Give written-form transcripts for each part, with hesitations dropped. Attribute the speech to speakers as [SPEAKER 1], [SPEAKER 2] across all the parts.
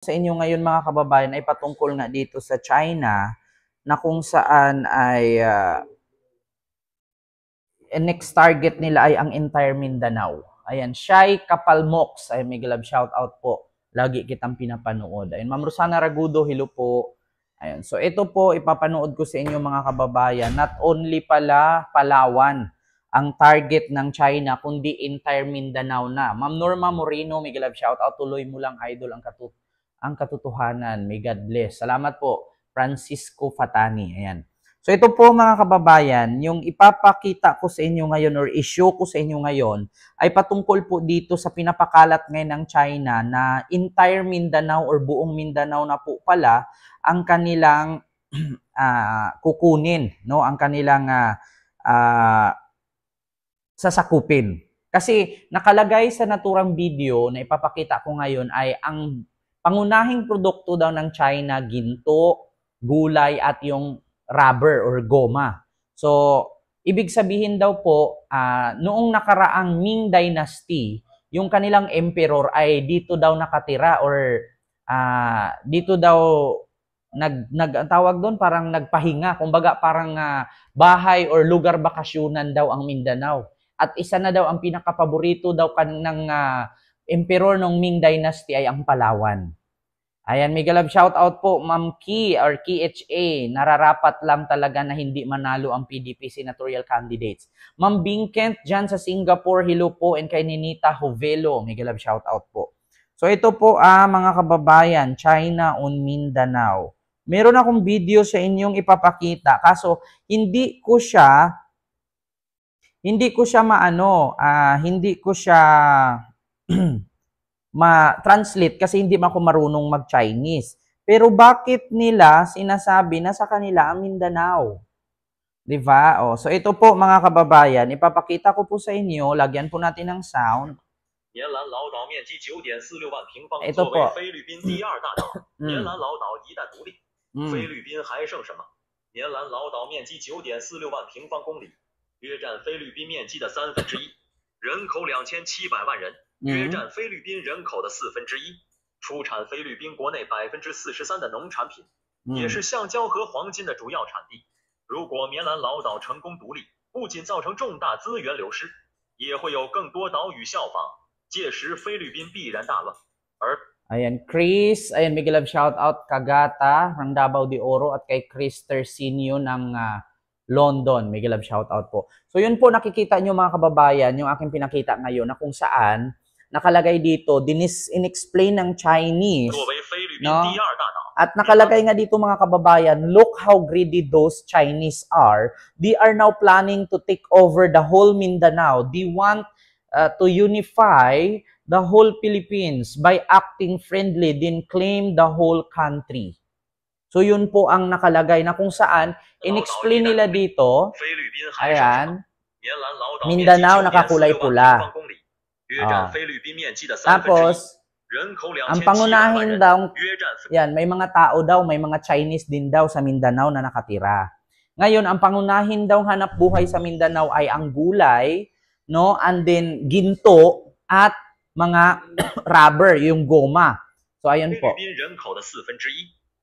[SPEAKER 1] Sa inyo ngayon mga kababayan ay patungkol nga dito sa China na kung saan ay next target nila ay ang entire Mindanao. Ayan, Shai Kapalmox, ay may glove shout out po. Lagi kitang pinapanood. Ayun, Ma'am Rosana Ragudo, hello po. Ayun, so ito po ipapanood ko sa inyo mga kababayan, not only pala Palawan ang target ng China, kundi entire Mindanao na. Ma'am Norma Moreno, may glove shout out, tuloy mo lang idol ang katotohanan. May God bless. Salamat po, Francisco Fatani. Ayan. So ito po mga kababayan, yung ipapakita ko sa inyo ngayon or issue ko sa inyo ngayon ay patungkol po dito sa pinapakalat ngayon ng China na entire Mindanao or buong Mindanao na po pala ang kanilang kukunin, no? Ang kanilang sasakupin. Kasi nakalagay sa naturang video na ipapakita ko ngayon ay ang pangunahing produkto daw ng China, ginto, gulay at yung rubber or goma. So, ibig sabihin daw po, noong nakaraang Ming Dynasty, yung kanilang emperor ay dito daw nakatira or dito daw tawag doon parang nagpahinga. Kumbaga parang bahay or lugar bakasyonan daw ang Mindanao. At isa na daw ang pinakapaborito daw ng emperor ng Ming Dynasty ay ang Palawan. Ayan, may galab shout out po, Ma'am Ki or KHA. Nararapat lang talaga na hindi manalo ang PDP senatorial candidates. Ma'am Bingkent dyan sa Singapore, hello po. And kay Ninita Hovelo, may galab shout out po. So ito po mga kababayan, China on Mindanao. Meron akong video sa inyong ipapakita. Kaso hindi ko siya ma-translate kasi hindi man ako marunong mag-Chinese. Pero bakit nila sinasabi na sa kanila ang Mindanao? Diba? Oh, so ito po mga kababayan, ipapakita ko po sa inyo, lagyan po natin ng sound. Ito po. Mm.
[SPEAKER 2] 约占菲律宾人口的1/4，出产菲律宾国内43%的农产品，也是橡胶和黄金的主要产地。如果棉兰老岛成功独立，不仅造成重大资源流失，也会有更多岛屿效仿，届时菲律宾必然大乱。
[SPEAKER 1] Ayan, Chris, ayan, may love shout out Kagata ng Davao de Oro at kay Chris Tercinio ng London, may love shout out po. So yun po nakikita nyo mga kababayan, yung aking pinakita ngayon na kung saan nakalagay dito, in-explain ng Chinese, no? At nakalagay nga dito mga kababayan, look how greedy those Chinese are. They are now planning to take over the whole Mindanao. They want to unify the whole Philippines by acting friendly, then claim the whole country. So yun po ang nakalagay na kung saan, in-explain nila dito, ayan, Mindanao nakakulay pula. Tapos, ang pangunahin daw, yan, may mga tao daw, may mga Chinese din daw sa Mindanao na nakatira. Ngayon, ang pangunahin daw hanap buhay sa Mindanao ay ang gulay, no? And then, ginto at mga rubber, yung goma. So, ayun po.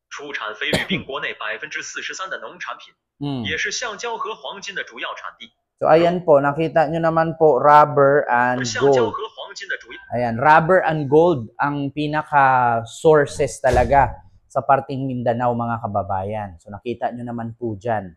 [SPEAKER 2] 出产菲律宾国内43%的农产品，也是橡胶和黄金的主要产地。
[SPEAKER 1] So, ayan po, nakita nyo naman po, rubber and gold. Ayan, rubber and gold ang pinaka-sources talaga sa parting Mindanao, mga kababayan. So, nakita nyo naman po dyan.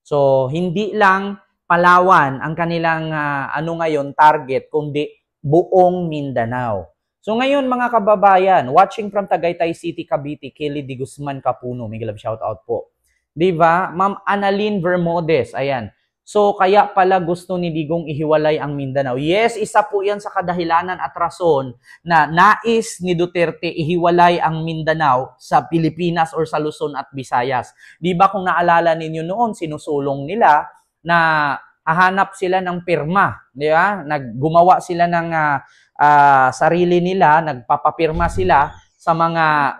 [SPEAKER 1] So, hindi lang Palawan ang kanilang ngayon target, kundi buong Mindanao. So, ngayon, mga kababayan, watching from Tagaytay City, Cavite, Kelly Di Guzman Capuno, may galab shout out po. Diba? Ma'am Annalyn Vermodes, ayan. So, kaya pala gusto ni Digong ihiwalay ang Mindanao. Yes, isa po yan sa kadahilanan at rason na nais ni Duterte ihiwalay ang Mindanao sa Pilipinas or sa Luzon at Visayas. Di ba kung naalala ninyo noon, sinusulong nila na hahanap sila ng pirma. Di ba? Gumawa sila ng sarili nila, nagpapapirma sila sa mga,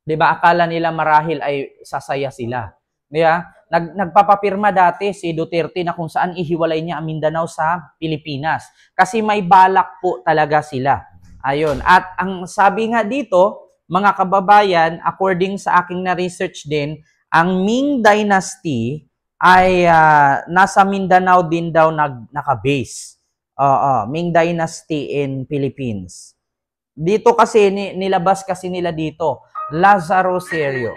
[SPEAKER 1] di ba, akala nila marahil ay sasaya sila. Di ba? Nagpapapirma dati si Duterte na kung saan ihiwalay niya ang Mindanao sa Pilipinas. Kasi may balak po talaga sila. Ayun. At ang sabi nga dito, mga kababayan, according sa aking na-research din, ang Ming Dynasty ay nasa Mindanao din daw naka-base. Ming Dynasty in Philippines. Dito kasi, nilabas kasi nila dito, Lazaro Serio.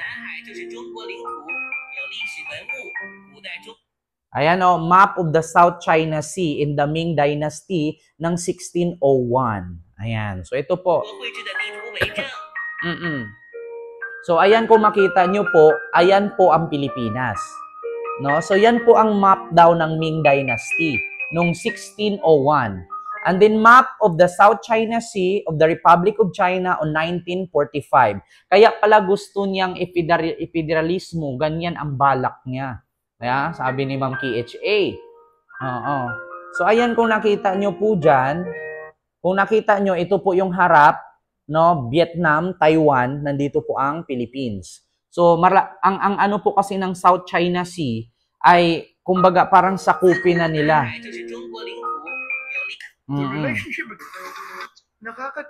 [SPEAKER 1] Ayan o, map of the South China Sea in the Ming Dynasty ng 1601. Ayan. So, ito po. So, ayan kung makita nyo po, ayan po ang Pilipinas. No? So, yan po ang map daw ng Ming Dynasty noong 1601. And then, map of the South China Sea of the Republic of China on 1945. Kaya pala gusto niyang ifederalismo, ganyan ang balak niya. Kaya, sabi ni Ma'am KHA. So, ayan kung nakita nyo po dyan, kung nakita nyo, ito po yung harap, no, Vietnam, Taiwan, nandito po ang Philippines. So, ang ano po kasi ng South China Sea ay, kumbaga, parang sakupin na nila.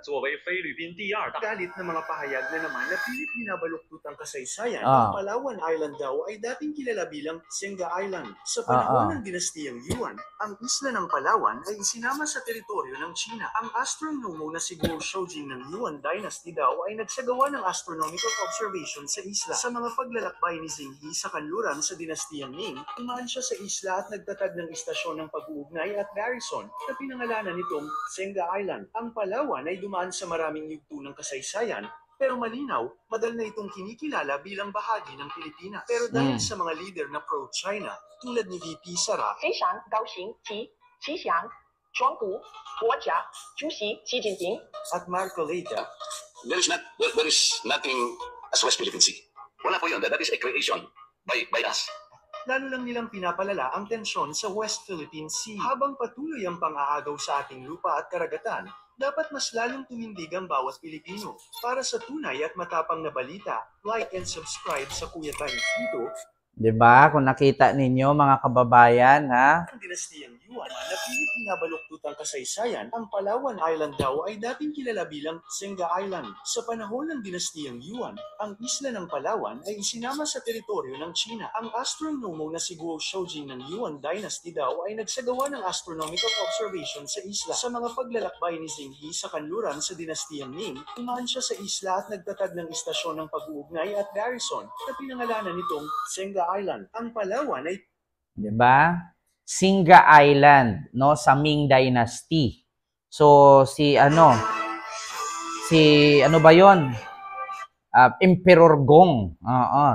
[SPEAKER 2] 作为菲律宾第二大
[SPEAKER 3] galit na mga pahayag na naman na pilit binabaluktot ang kasaysayan. Ang Palawan Island daw ay dating kilala bilang Senga Island. Sa panahon ng dinastiyang Yuan, ang isla ng Palawan ay isinama sa teritoryo ng China. Ang astronomo na si Guo Shoujing ng Yuan Dynasty daw ay nagsagawa ng astronomical observation sa isla. Sa mga paglalakbay ni Zhenghe sa kanluran sa dinastiyang Ming, umaan siya sa isla at nagtatag ng istasyon ng pag-uugnay at garrison na pinangalanan nitong Senga Island. Ang Palawan ay dumaan sa maraming yugto ng kasaysayan, pero malinaw, madalas na itong kinikilala bilang bahagi ng Pilipinas. Pero dahil sa mga leader na pro-China, tulad ni VP Sara, at Marco Leita,
[SPEAKER 4] there is nothing as West Philippine Sea. Wala po yun. That is a creation by us.
[SPEAKER 3] lalo lang nilang pinapalala ang tensyon sa West Philippine Sea. Habang patuloy ang pang-aagaw sa ating lupa at karagatan, dapat mas lalong tumindig ang bawat Pilipino. Para sa tunay at matapang na balita, like and subscribe sa Kuya Times dito.
[SPEAKER 1] Diba? Kung nakita ninyo, mga kababayan, ha?
[SPEAKER 3] Ang dinastiyang Yuan na pilit binabaluktot ang kasaysayan, ang Palawan Island daw ay dating kilala bilang Senga Island. Sa panahon ng dinastiyang Yuan, ang isla ng Palawan ay isinama sa teritoryo ng China. Ang astronomo na si Guo Shoujing ng Yuan Dynasty daw ay nagsagawa ng astronomical observation sa isla. Sa mga paglalakbay ni Zhenghe sa kanluran sa dinastiyang Ming, umaan siya sa isla at nagtatag ng istasyon ng pag-uugnay at garrison na pinangalanan nitong Senga Island. Ang Palawan ay,
[SPEAKER 1] diba? Singa Island, no, sa Ming Dynasty. So si ano ba 'yon? Emperor Gong.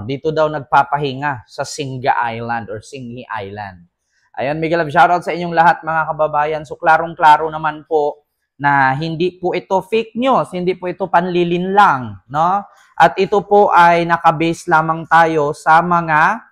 [SPEAKER 1] Dito daw nagpapahinga sa Singa Island or Singhi Island. Ayun, Miguel, shoutout sa inyong lahat, mga kababayan. So klarong-klaro naman po na hindi po ito fake news, hindi po ito panlilin lang, no? At ito po ay nakabase lamang tayo sa mga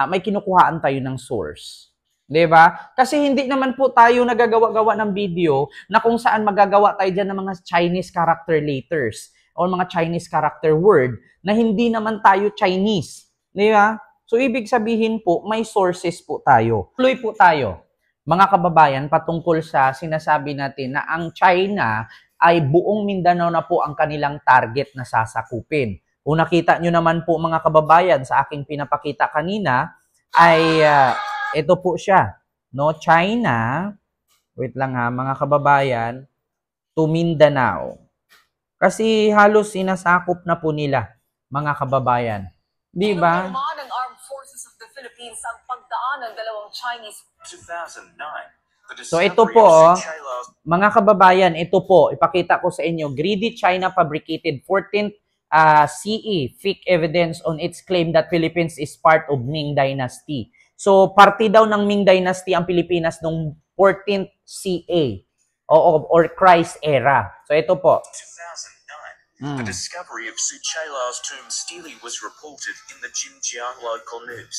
[SPEAKER 1] may kinukuhaan tayo ng source. 'Di ba? Kasi hindi naman po tayo nagagawa-gawa ng video na kung saan magagawa tayo diyan ng mga Chinese character letters o mga Chinese character word na hindi naman tayo Chinese. 'Di ba? So ibig sabihin po, may sources po tayo. Tuloy po tayo, mga kababayan, patungkol sa sinasabi natin na ang China ay buong Mindanao na po ang kanilang target na sasakupin. Kung nakita nyo naman po, mga kababayan, sa aking pinapakita kanina, ay ito po siya. No? China, wait lang ha, mga kababayan, to Mindanao. Kasi halos sinasakop na po nila, mga kababayan. Di ba?
[SPEAKER 5] Ng Armed Forces of the Philippines ang pagdaan ng dalawang Chinese
[SPEAKER 3] 2009.
[SPEAKER 1] So ito po, mga kababayan, ito po, ipakita ko sa inyo, greedy China fabricated 14th CE, fake evidence on its claim that Philippines is part of Ming Dynasty. So, parte daw ng Ming Dynasty ang Pilipinas noong 14th CA or Christ era. So, ito po.
[SPEAKER 3] 2009. The discovery of Suchailao's tomb stele was reported in the Xinjiang local news.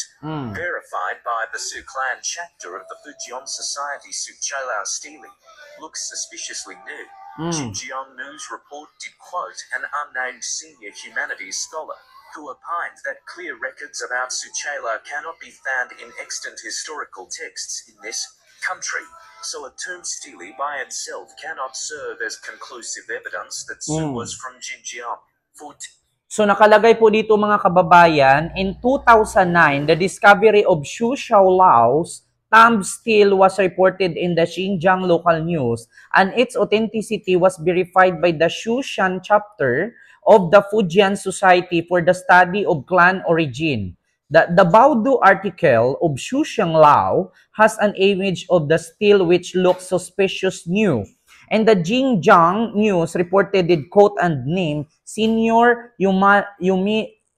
[SPEAKER 3] Verified by the Su Clan chapter of the Fujian Society. Suchailao stele looks suspiciously new. Xinjiang News report did quote an unnamed senior humanities scholar who opined that clear records about Suchailao cannot be found in extant historical texts in this country, so a tomb stele by itself cannot serve as conclusive evidence that Su was from Xinjiang. food.
[SPEAKER 1] So nakalagay po dito mga kababayan, in 2009, the discovery of Xu Xiaolao's thumb steel was reported in the Xinjiang local news, and its authenticity was verified by the Xushan chapter of the Fujian Society for the Study of Clan Origin. The Baodu article of Xu Xianglao has an image of the steel which looks suspicious new. And the Xinjiang News reported it, quote and name, senior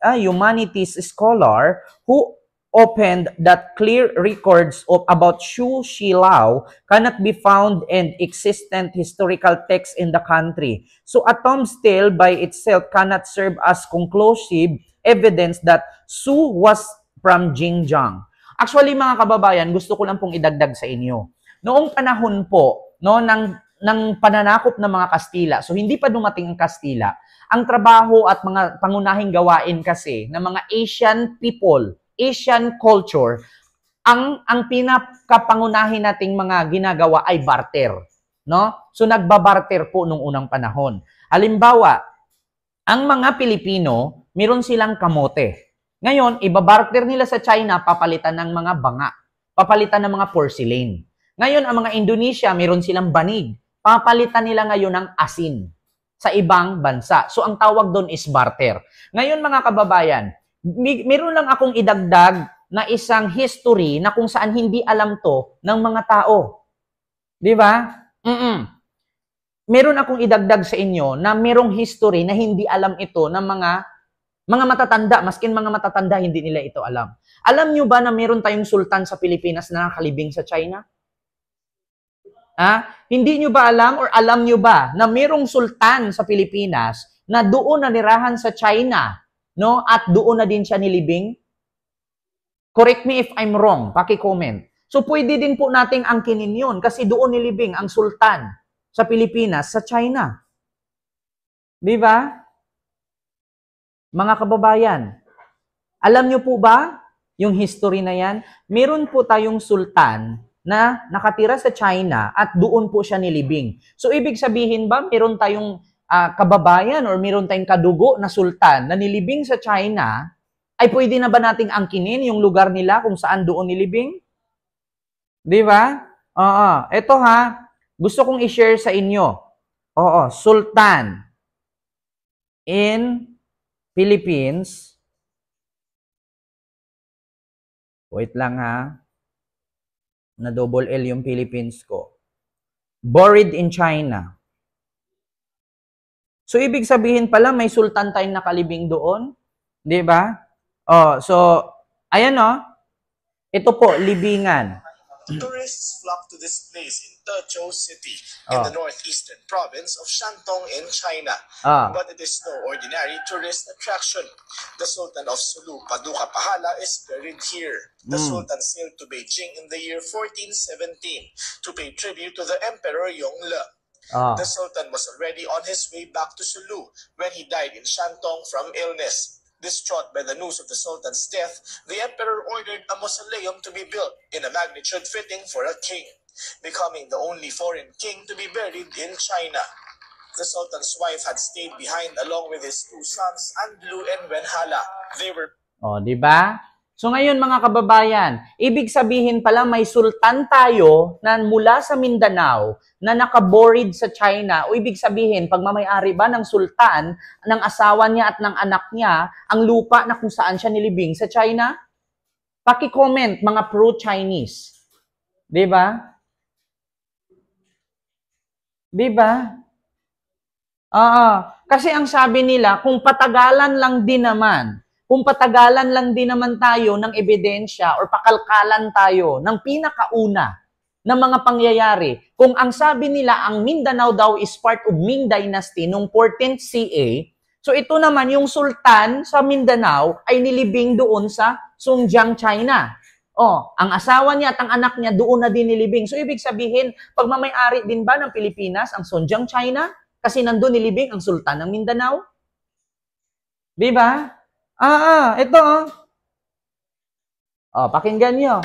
[SPEAKER 1] humanities scholar who opened that clear records about Xu Shilao cannot be found in existent historical texts in the country. So a thumb steel by itself cannot serve as conclusive evidence that Xu was from Xinjiang. Actually mga kababayan, gusto ko lang pong idagdag sa inyo. Noong panahon po, no, ng pananakop ng mga Kastila. So, hindi pa dumating ang Kastila. Ang trabaho at mga pangunahing gawain kasi ng mga Asian people, Asian culture, ang pinakapangunahin nating mga ginagawa ay barter. No? So, nagbabarter po nung unang panahon. Halimbawa, ang mga Pilipino, meron silang kamote. Ngayon, ibabarter nila sa China, papalitan ng mga banga, papalitan ng mga porcelain. Ngayon, ang mga Indonesia, meron silang banig. Papalitan nila ngayon ng asin sa ibang bansa. So, ang tawag doon is barter. Ngayon, mga kababayan, meron lang akong idagdag na isang history na kung saan hindi alam to ng mga tao. Di ba? Meron akong idagdag sa inyo na merong history na hindi alam ito ng mga matatanda. Maskin mga matatanda, hindi nila ito alam. Alam nyo ba na meron tayong sultan sa Pilipinas na nakalibing sa China? Hindi nyo ba alam or alam nyo ba na mayroong sultan sa Pilipinas na doon nanirahan sa China, no? At doon na din siya nilibing? Correct me if I'm wrong, paki-comment. So pwede din po nating angkinin yun kasi doon nilibing ang sultan sa Pilipinas sa China. Di ba? Mga kababayan, alam nyo po ba yung history na yan? Meron po tayong sultan na nakatira sa China at doon po siya nilibing. So, ibig sabihin ba, meron tayong kababayan or meron tayong kadugo na sultan na nilibing sa China, ay pwede na ba nating angkinin yung lugar nila kung saan doon nilibing? Di ba? Ito gusto kong i-share sa inyo. Sultan in Philippines. Wait lang na double L yung Philippines ko. Buried in China. So, ibig sabihin pala, may sultan tayong nakalibing doon. Di ba? So, ayan ito po, libingan.
[SPEAKER 3] Tourists flock to this place in Dezhou City in the northeastern province of Shandong in China. But it is no ordinary tourist attraction. The Sultan of Sulu, Paduka Pahala, is buried here. The Sultan sailed to Beijing in the year 1417 to pay tribute to the Emperor Yongle. The Sultan was already on his way back to Sulu when he died in Shandong from illness. Distraught by the news of the Sultan's death, the emperor ordered a mausoleum to be built in a magnitude fitting for a king, becoming the only foreign king to be buried in China. The Sultan's wife had stayed behind along with his two sons, Andlu and Wenhala. They were...
[SPEAKER 1] di ba? So ngayon mga kababayan, ibig sabihin pala may sultan tayo na mula sa Mindanao na nakaborid sa China. O ibig sabihin, pagmamayari ba ng sultan, ng asawa niya at ng anak niya, ang lupa na kung saan siya nilibing sa China? Paki-comment mga pro-Chinese. Di ba? Di ba? Kasi ang sabi nila, kung patagalan lang din naman tayo ng ebidensya or pakalkalan tayo ng pinakauna ng mga pangyayari, kung ang sabi nila ang Mindanao daw is part of Ming Dynasty noong 14th CA, so ito naman yung sultan sa Mindanao ay nilibing doon sa Xinjiang, China. Ang asawa niya at ang anak niya doon na din nilibing. So ibig sabihin, pagmamayari din ba ng Pilipinas ang Xinjiang, China? Kasi nandun nilibing ang sultan ng Mindanao? Di ba? Ito pakinggan niyo.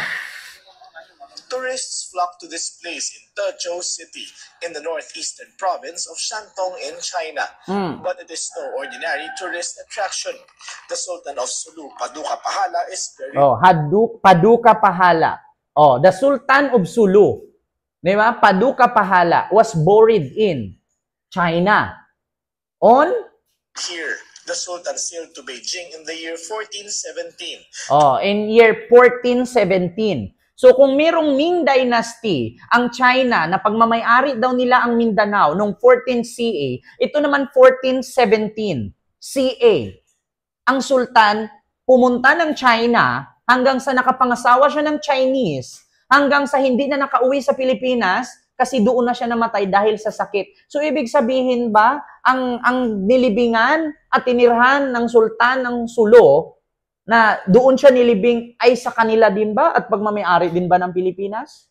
[SPEAKER 3] tourists flock to this place in Dezhou City in the northeastern province of Shandong in China. But it is no ordinary tourist attraction. The Sultan of Sulu, Paduka Pahala, is very...
[SPEAKER 1] Paduka Pahala. The Sultan of Sulu, di ba? Paduka Pahala was buried in China.
[SPEAKER 3] Here, the Sultan sailed to Beijing in the year 1417.
[SPEAKER 1] In year 1417. So kung merong Ming Dynasty, ang China, na pagmamayari daw nila ang Mindanao noong 14 CA, ito naman 1417 CA. Ang Sultan pumunta ng China hanggang sa nakapangasawa siya ng Chinese, hanggang sa hindi na nakauwi sa Pilipinas kasi doon na siya namatay dahil sa sakit. So ibig sabihin ba, ang nilibingan at tinirhan ng Sultan ng Sulu, na doon siya nilibing, ay sa kanila din ba at pagmamayari din ba ng Pilipinas?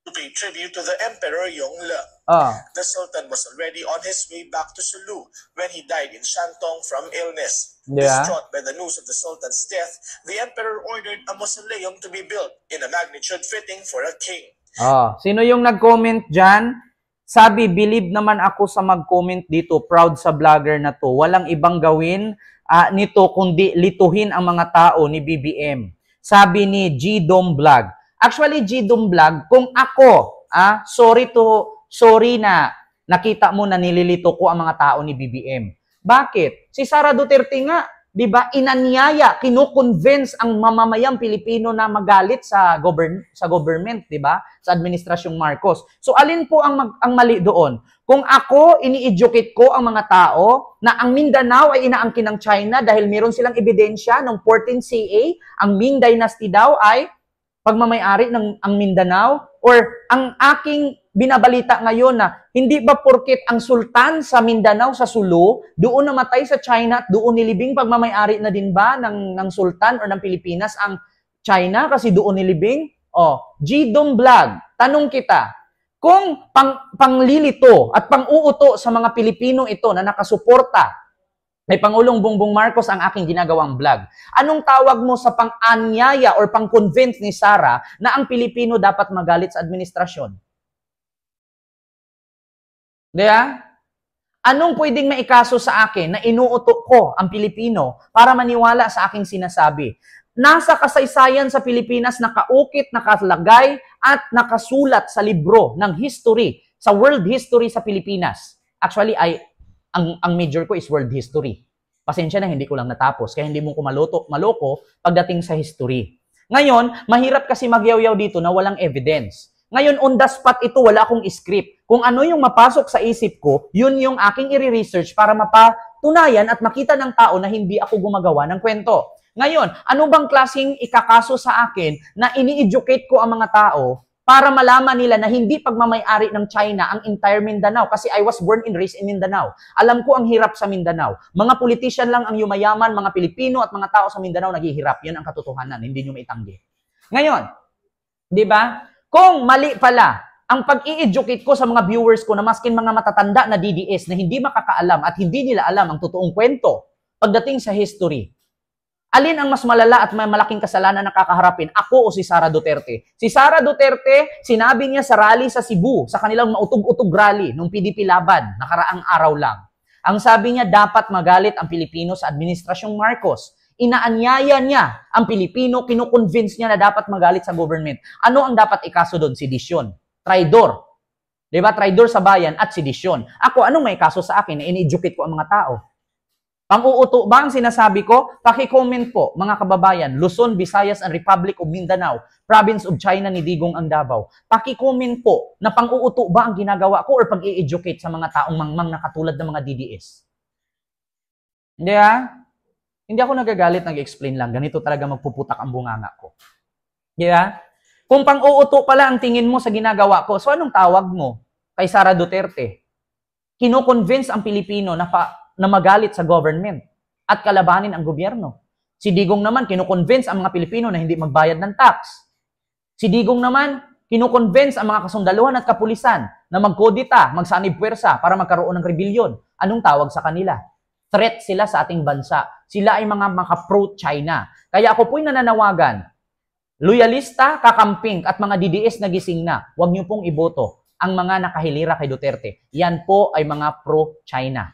[SPEAKER 3] To pay tribute to the Emperor Yongle. The Sultan was already on his way back to Sulu when he died in Shandong from illness. Distraught by the news of the Sultan's death, the Emperor ordered a mausoleum to be built in a magnitude fitting for a king.
[SPEAKER 1] Sino yung nag-comment dyan? Sabi, believe naman ako sa mag-comment dito. Proud sa vlogger na to. Walang ibang gawin nito kundi lituhin ang mga tao ni BBM. Sabi ni G-Dom Vlog. Actually, G-Dom Vlog, kung ako, sorry na nakita mo na nililito ko ang mga tao ni BBM. Bakit? Si Sara Duterte nga, di ba, inanyaya, kino-convince ang mamamayang Pilipino na magalit sa government, di ba? Sa administrasyong Marcos. So alin po ang mali doon? Kung ako, ini-educate ko ang mga tao na ang Mindanao ay inaangkin ng China dahil meron silang ebidensya ng 14 CA, ang Ming Dynasty daw ay pagmamayari ng ang Mindanao, or ang aking binabalita ngayon na hindi ba porket ang sultan sa Mindanao, sa Sulu, doon namatay sa China at doon nilibing, pagmamayari na din ba ng sultan or ng Pilipinas ang China kasi doon nilibing? G-Dom Vlog, tanong kita, kung panglilito at pang-uuto sa mga Pilipino ito na nakasuporta kay Pangulong Bongbong Marcos ang aking ginagawang vlog, anong tawag mo sa pang-anyaya or pang-convince ni Sara na ang Pilipino dapat magalit sa administrasyon? Diba? Anong pwedeng maikaso sa akin na inuuto ko ang Pilipino para maniwala sa aking sinasabi? Nasa kasaysayan sa Pilipinas, nakaukit, nakalagay, at nakasulat sa libro ng history, sa world history sa Pilipinas. Actually, ang major ko is world history. Pasensya na, hindi ko lang natapos, kaya hindi mo ko maloko pagdating sa history. Ngayon, mahirap kasi magyaw-yaw dito na walang evidence. Ngayon, on the spot ito, wala akong script. Kung ano yung mapasok sa isip ko, yun yung aking i-research para mapatunayan at makita ng tao na hindi ako gumagawa ng kwento. Ngayon, ano bang klaseng ikakaso sa akin na ini-educate ko ang mga tao para malaman nila na hindi pagmamayari ng China ang entire Mindanao? Kasi I was born and raised in Mindanao. Alam ko ang hirap sa Mindanao. Mga politician lang ang yumayaman, mga Pilipino at mga tao sa Mindanao naghihirap. Yan ang katotohanan, hindi nyo maitanggi. Ngayon, di ba? Kung mali pala ang pag-i-educate ko sa mga viewers ko na maskin mga matatanda na DDS na hindi makakaalam at hindi nila alam ang totoong kwento pagdating sa history, alin ang mas malala at may malaking kasalanan na kakaharapin? Ako o si Sara Duterte? Si Sara Duterte, sinabi niya sa rally sa Cebu, sa kanilang mautog-utog rally nung PDP laban, nakaraang araw lang. Ang sabi niya, dapat magalit ang Pilipino sa administrasyong Marcos. Inaanyaya niya ang Pilipino, kinukonvince niya na dapat magalit sa government. Ano ang dapat ikaso doon? Sedisyon. Traidor. Diba? Traidor sa bayan at sedisyon. Ako, anong may kaso sa akin na in-educate ko ang mga tao? Pang-uuto ba ang sinasabi ko? Paki-comment po, mga kababayan, Luzon, Visayas, and Republic of Mindanao, Province of China ni Digong ang Davao. Paki-comment po na pang-uuto ba ang ginagawa ko or pag-i-educate sa mga taong mangmang na katulad ng mga DDS? Hindi Hindi ako nagagalit, nag-explain lang. Ganito talaga magpuputak ang bunganga ko. Kung pang-uuto pala ang tingin mo sa ginagawa ko, so anong tawag mo kay Sara Duterte? Kino-convince ang Pilipino na magalit sa government at kalabanin ang gobyerno. Si Digong naman, kino-convince ang mga Pilipino na hindi magbayad ng tax. Si Digong naman, kino-convince ang mga kasundaluhan at kapulisan na magkodita, magsanib puwersa para magkaroon ng rebellion. Anong tawag sa kanila? Threat sila sa ating bansa. Sila ay mga pro-China. Kaya ako po'y nananawagan loyalista, kakamping, at mga DDS na gising na, huwag niyo pong iboto ang mga nakahilira kay Duterte. Yan po ay mga pro-China.